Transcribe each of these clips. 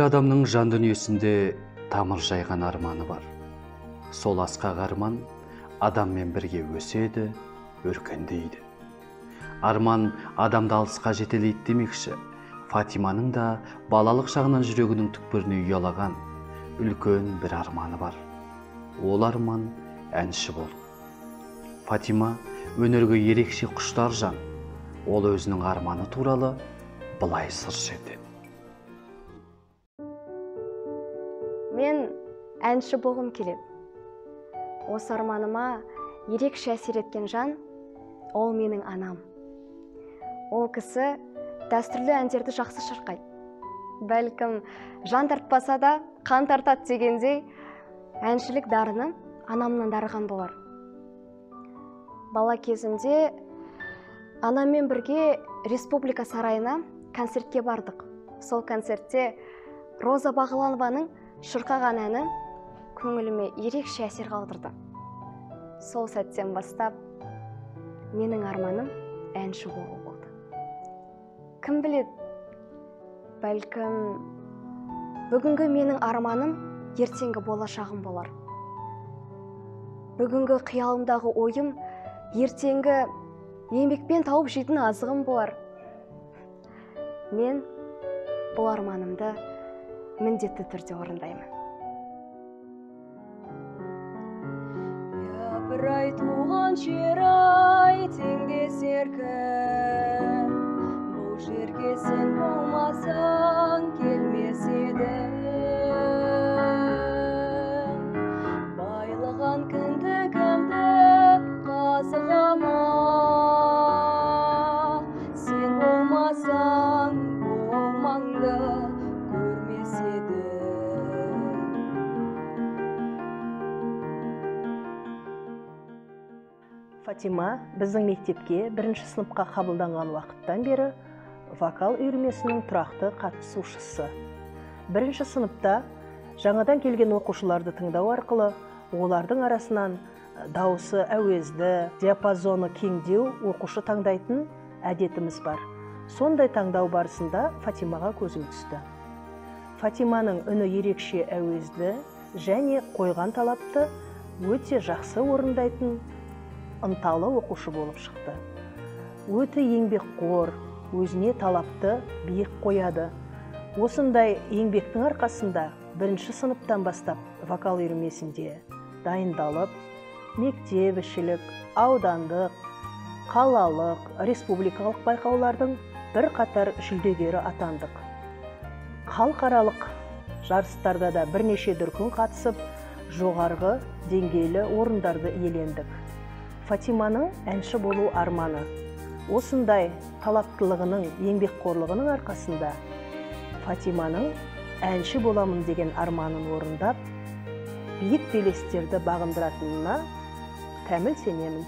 Әрбір адамның жан дүниесінде тамыр жайған арманы бар. Сол асқақ арман адаммен бірге өседі, өркендейді. Арман адамды алысқа жетелейді демекші. Фатиманың да балалық шағынан жүрегінің түкпіріне ұялаған үлкен бір арманы бар. Ол арман әнші болу. Фатима өнерге ерекше құштар жан. Ол өзінің арманы туралы былай сыр шертеді. Мен әнші болғым келеді. Осы арманыма ерекше әсер еткен жан ол менің анам. Ол кісі дәстүрлі әндерді жақсы шырқайды. Бәлкім жан тартпаса да қан тартады дегендей, әншілік дарыны анамнан дарыған болар. Бала кезімде анаммен бірге республика сарайына концертке бардық. Сол концертте Роза Бағланованың шырқаған әні көңіліме ерекше әсер қалдырды. Сол сәттен бастап менің арманым әнші болу болды. Кім біледі, бәлкім бүгінгі менің арманым ертеңгі болашағым болар. Бүгінгі қиялымдағы ойым ертеңгі еңбекпен тауып жейтін азығым болар. Мен бұл арманымды міндетті түрде орындаймын. Япырай туған жер-ай, теңдесер кім? Бұл жерге сен болмасаң келмес едің. Байлаған кіндігімді қазығама, сен болмасаң болмаңды көрмес едім. Фатима біздің мектепке бірінші сыныпқа қабылданған уақыттан бері вокал үйірмесінің тұрақты қатысушысы. Бірінші сыныпта жаңадан келген оқушыларды тыңдау арқылы олардың арасынан дауысы әуезді, диапазоны кеңдеу оқушы таңдайтын әдетіміз бар. Сондай таңдау барысында Фатимаға көзім түсті. Фатиманың үні ерекше әуезді және қойған талапты өте жақсы орындайтын ынталы оқушы болып шықты. Өте еңбекқор, өзіне талапты биік қояды. Осындай еңбектің арқасында бірінші сыныптан бастап вокал үйірмесінде дайындалып, мектепішілік, аудандық, қалалық, республикалық байқаулардың бір қатар жүлдегері атандық. Халықаралық жарыстарда да бірнеше дүркін қатысып, жоғарғы деңгейлі орындарды иелендік. Фатиманың әнші болу арманы. Осындай талаптылығының, еңбекқорлығының арқасында Фатиманың әнші боламын деген арманын орындап, биік белестерді бағындыратынына кәміл сенемін.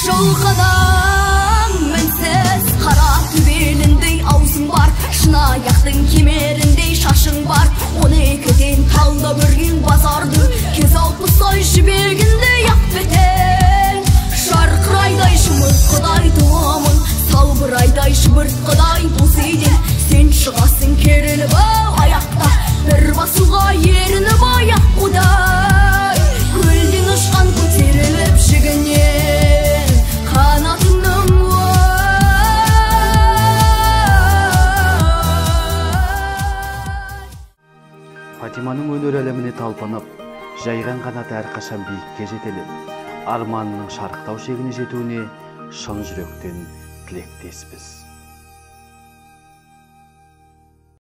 Жолғадан мінсіз қара төбеліндей аузың бар, шынаяқтың кемеріндей шашың бар. 12-ден талдап өрген базардың кез алпыстай жібегіндей ақ бетең. Жарқырайдай шымыртқыдай туамын, салбырайдай шыбыртқыдай боз үйден. Сен шығасың керіліп аяқта, бір басуға ерініп аяқ қудай. Көлден ұшқан көтеріліп жігінен қанатыңның Фатиманың өнер әлеміне талпынып, жайған қанаты әрқашан биікке жетелеп, арманының шарықтау шегіне жетуіне шын жүректен тілектеспіз.